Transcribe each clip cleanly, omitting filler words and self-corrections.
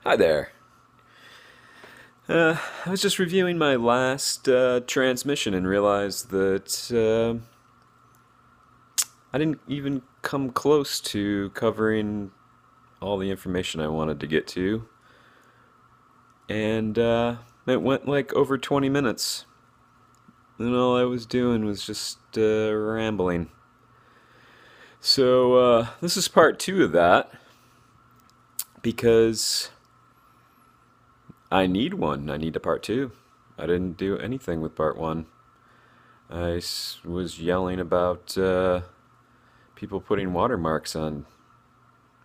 Hi there. I was just reviewing my last transmission and realized that I didn't even come close to covering all the information I wanted to get to. And it went like over 20 minutes. And all I was doing was just rambling. So this is part two of that because I need one. I need a part two. I didn't do anything with part one. Was yelling about people putting watermarks on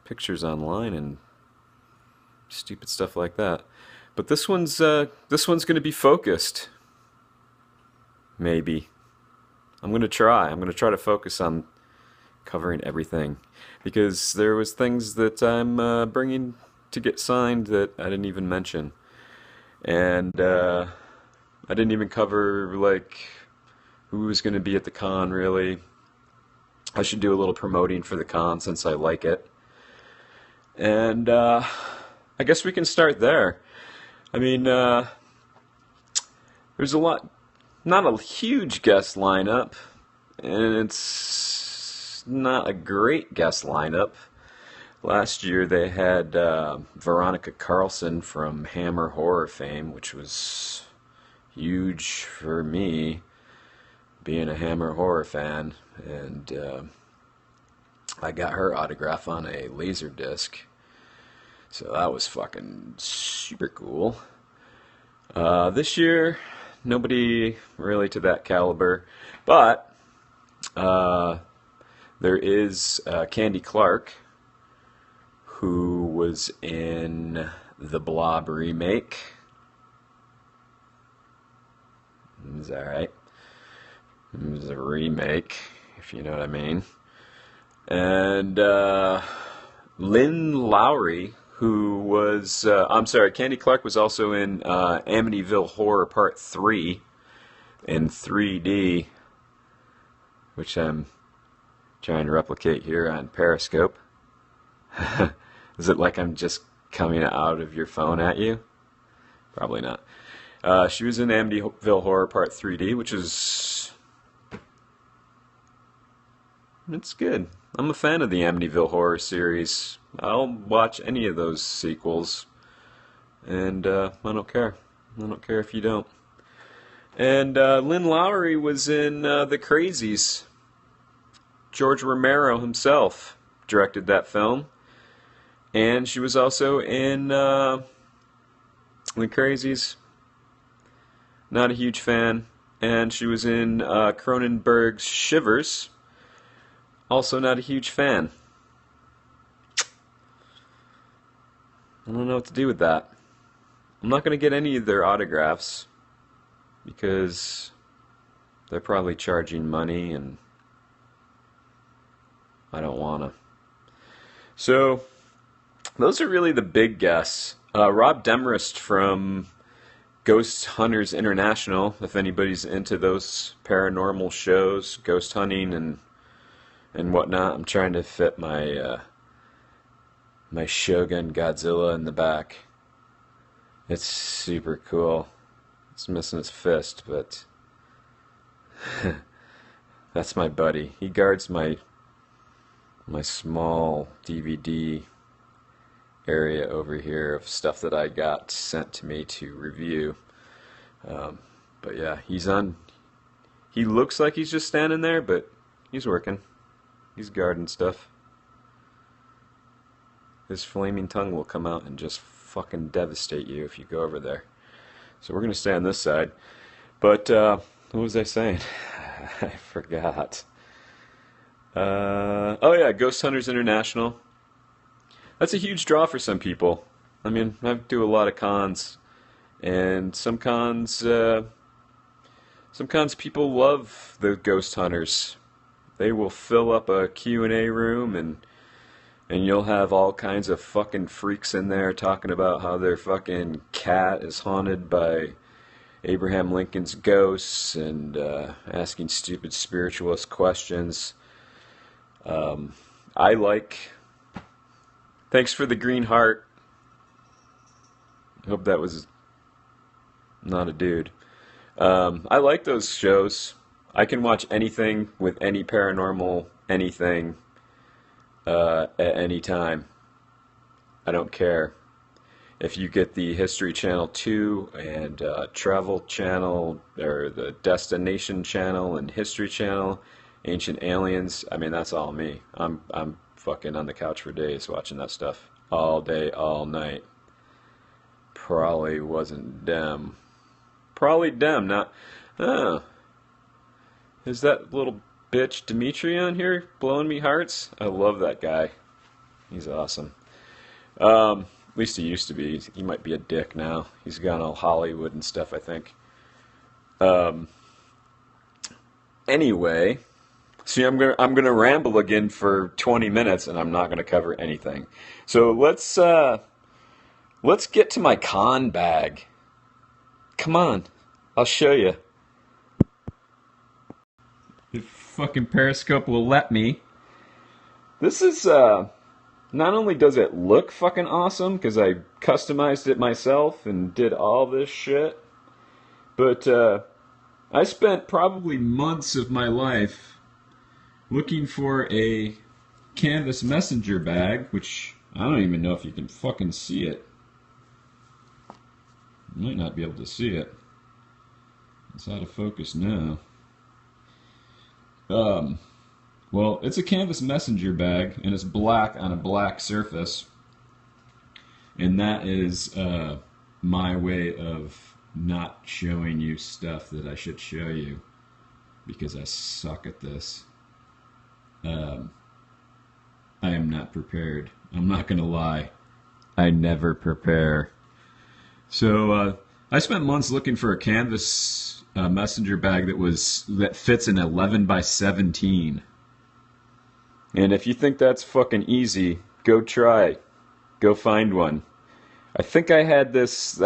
pictures online and stupid stuff like that. But this one's going to be focused. Maybe I'm going to try. I'm going to try to focus on covering everything because there was things that I'm bringing to get signed that I didn't even mention, and I didn't even cover like who was going to be at the con really. I should do a little promoting for the con since I like it. And I guess we can start there. I mean, there's a lot, not a huge guest lineup, and it's not a great guest lineup. Last year they had Veronica Carlson from Hammer Horror fame, which was huge for me, being a Hammer Horror fan, and I got her autograph on a laser disc, so that was fucking super cool. This year, nobody really to that caliber, but there is Candy Clark, who was in the Blob remake. Is that right? It was a remake, if you know what I mean. And Lynn Lowry, who was, I'm sorry, Candy Clark was also in Amityville Horror Part 3 in 3D, which I'm trying to replicate here on Periscope. Is it like I'm just coming out of your phone at you? Probably not. She was in Amityville Horror Part 3D, which is... it's good. I'm a fan of the Amityville Horror series. I'll watch any of those sequels. And I don't care. I don't care if you don't. And Lynn Lowry was in The Crazies. George Romero himself directed that film. And she was also in The Crazies. Not a huge fan. And she was in Cronenberg's Shivers. Also not a huge fan. I don't know what to do with that. I'm not going to get any of their autographs because they're probably charging money and I don't want to. So, those are really the big guests. Rob Demarest from Ghost Hunters International, if anybody's into those paranormal shows, ghost hunting and whatnot. I'm trying to fit my my Shogun Godzilla in the back. It's super cool. It's missing its fist, but that's my buddy. He guards my small DVD area over here of stuff that I got sent to me to review. But yeah, he's on. He looks like he's just standing there, but he's working. He's guarding stuff. His flaming tongue will come out and just fucking devastate you if you go over there. So we're gonna stay on this side. But what was I saying? I forgot. Oh yeah, Ghost Hunters International. That's a huge draw for some people. I mean, I do a lot of cons, and some cons people love the Ghost Hunters. They will fill up a Q&A room and you'll have all kinds of fucking freaks in there talking about how their fucking cat is haunted by Abraham Lincoln's ghosts and asking stupid spiritualist questions. I like... Thanks for the green heart. Hope that was not a dude. I like those shows. I can watch anything with any paranormal anything at any time. I don't care. If you get the History Channel 2 and Travel Channel, or the Destination Channel and History Channel, Ancient Aliens, I mean, that's all me. I'm fucking on the couch for days watching that stuff. All day, all night. Probably wasn't them. Probably them, not... Oh. Is that little bitch Dimitri on here blowing me hearts? I love that guy. He's awesome. At least he used to be. He might be a dick now. He's gone all Hollywood and stuff, I think. Anyway, see, I'm gonna ramble again for 20 minutes, and I'm not gonna cover anything. So let's get to my con bag. Come on, I'll show you. If fucking Periscope will let me. This is not only does it look fucking awesome, because I customized it myself and did all this shit, but I spent probably months of my life looking for a canvas messenger bag, which I don't even know if you can fucking see it. You might not be able to see it. It's out of focus now. Well, it's a canvas messenger bag, and it's black on a black surface. And that is my way of not showing you stuff that I should show you, because I suck at this. I am not prepared. I'm not going to lie. I never prepare. So I spent months looking for a canvas messenger bag that fits an 11 by 17. And if you think that's fucking easy, go try. Go find one. I think I had this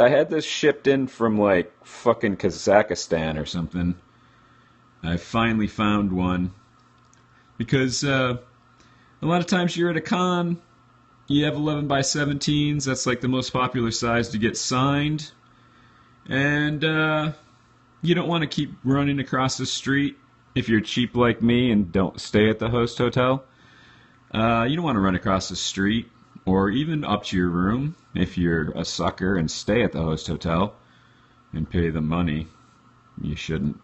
shipped in from like fucking Kazakhstan or something. I finally found one. Because a lot of times you're at a con, you have 11 by 17s, that's like the most popular size to get signed. And you don't want to keep running across the street if you're cheap like me and don't stay at the host hotel. You don't want to run across the street or even up to your room if you're a sucker and stay at the host hotel and pay the money. You shouldn't.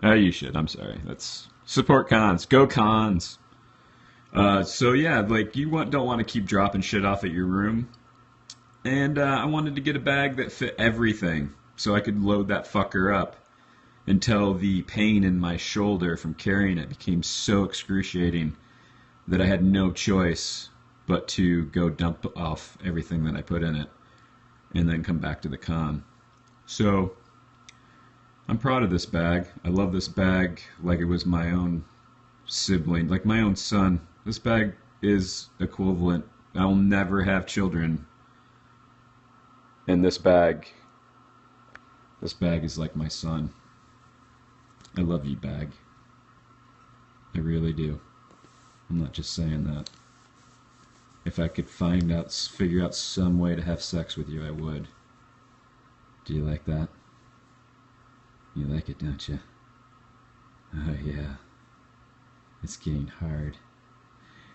You should. I'm sorry. That's support cons. Go cons. So yeah, like you don't want to keep dropping shit off at your room. And I wanted to get a bag that fit everything so I could load that fucker up until the pain in my shoulder from carrying it became so excruciating that I had no choice but to go dump off everything that I put in it and then come back to the con. So I'm proud of this bag. I love this bag like it was my own sibling, like my own son. This bag is equivalent. I'll never have children. And this bag is like my son. I love you, bag. I really do. I'm not just saying that. If I could figure out some way to have sex with you, I would. Do you like that? You like it, don't you? Oh, yeah. It's getting hard.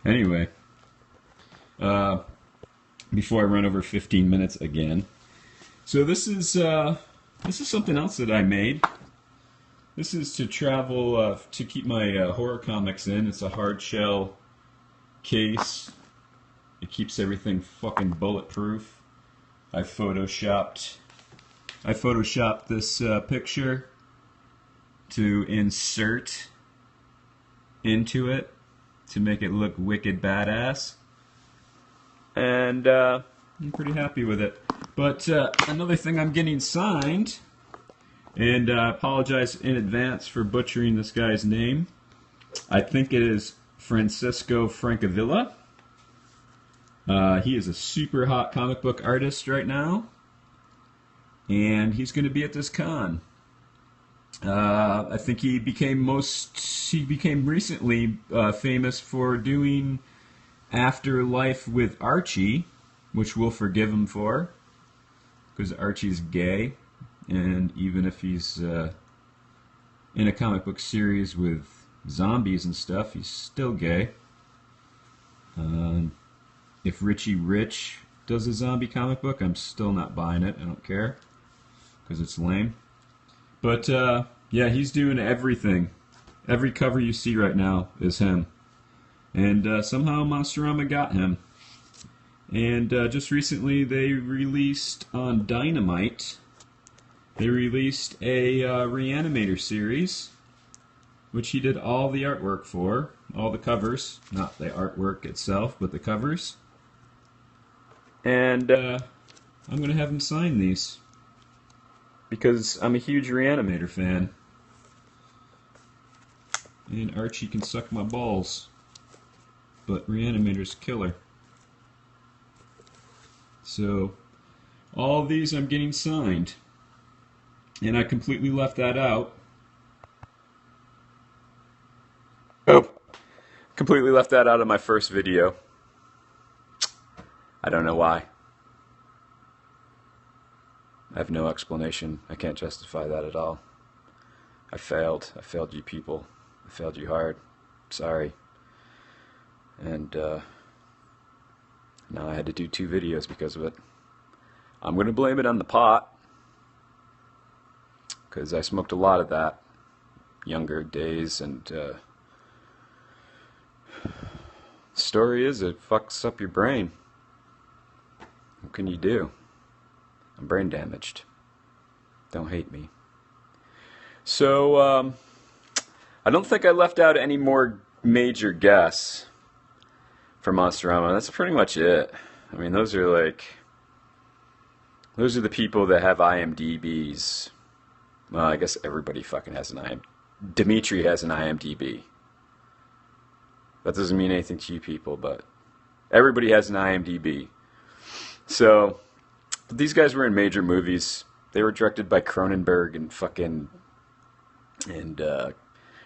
Anyway, before I run over 15 minutes again, so this is something else that I made. This is to travel, to keep my horror comics in. It's a hard shell case. It keeps everything fucking bulletproof. I photoshopped this picture to insert into it to make it look wicked badass. And I'm pretty happy with it. But another thing I'm getting signed, and I apologize in advance for butchering this guy's name. I think it is Francisco Francavilla. He is a super hot comic book artist right now, and he's going to be at this con. I think he became recently famous for doing Afterlife with Archie, which we'll forgive him for. because Archie's gay, and even if he's in a comic book series with zombies and stuff, he's still gay. If Richie Rich does a zombie comic book, I'm still not buying it. I don't care, because it's lame. But yeah, he's doing everything. Every cover you see right now is him. And somehow Monsterama got him. And just recently they released on Dynamite, they released a Reanimator series, which he did all the artwork for, all the covers, not the artwork itself, but the covers. And I'm going to have him sign these, because I'm a huge Reanimator fan. And Archie can suck my balls, but Reanimator's killer. So, all of these I'm getting signed. And I completely left that out. Oh, completely left that out of my first video. I don't know why. I have no explanation. I can't justify that at all. I failed. I failed you people. I failed you hard. Sorry. And now I had to do 2 videos because of it. I'm going to blame it on the pot, because I smoked a lot of that younger days, and story is, it fucks up your brain. What can you do? I'm brain damaged. Don't hate me. So I don't think I left out any more major guests for Monsterama. That's pretty much it. I mean, those are the people that have IMDb's. Well, I guess everybody fucking has an IMDb. Dimitri has an IMDb. That doesn't mean anything to you people, but everybody has an IMDb. So, these guys were in major movies. They were directed by Cronenberg and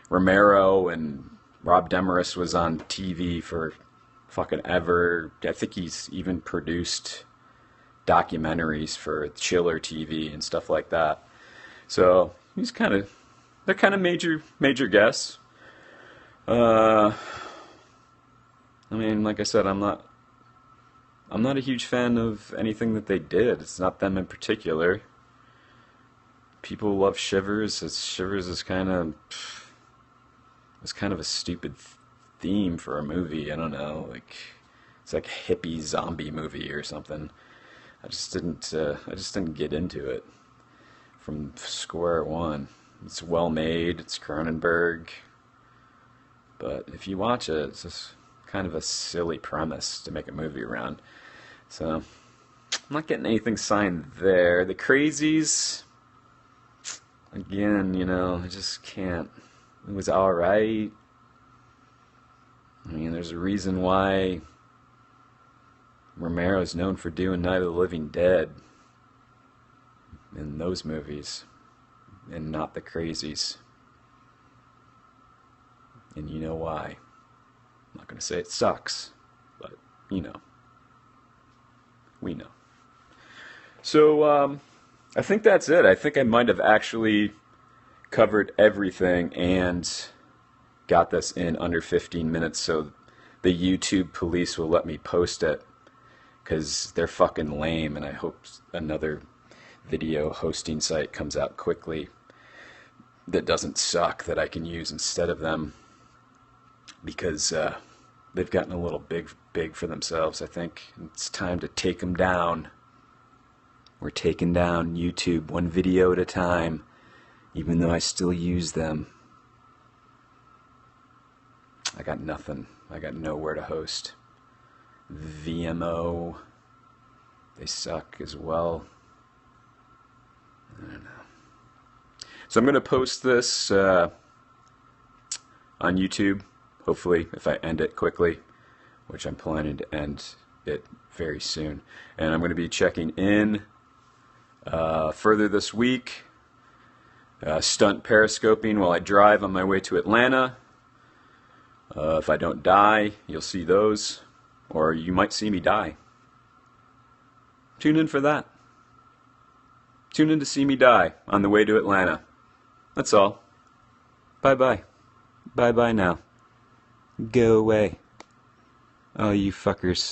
Romero, and Rob Demarest was on TV for fucking ever. I think he's even produced documentaries for Chiller TV and stuff like that. So they're kind of major guests. I mean, like I said, I'm not a huge fan of anything that they did. It's not them in particular. People love Shivers. Shivers is kind of a stupid theme for a movie. I don't know, it's like a hippie zombie movie or something. I just didn't get into it from square one. It's well made. It's Cronenberg, but if you watch it, it's just kind of a silly premise to make a movie around. So I'm not getting anything signed there. The Crazies, again, I just can't. It was alright. I mean, there's a reason why Romero's known for doing Night of the Living Dead in those movies, and not the Crazies. And you know why. I'm not going to say it sucks, but we know. So, I think that's it. I think I might have actually covered everything and got this in under 15 minutes, so the YouTube police will let me post it, because they're fucking lame, and I hope another video hosting site comes out quickly that doesn't suck, that I can use instead of them, because they've gotten a little big for themselves. I think it's time to take them down. We're taking down YouTube one video at a time, even though I still use them. I got nothing. I got nowhere to host. VMO, they suck as well. I don't know. So I'm going to post this on YouTube, hopefully, if I end it quickly, which I'm planning to end it very soon. And I'm going to be checking in further this week, stunt periscoping while I drive on my way to Atlanta. If I don't die, you'll see those, or you might see me die. Tune in for that. Tune in to see me die on the way to Atlanta. That's all. Bye-bye. Bye-bye now. Go away. Oh, you fuckers.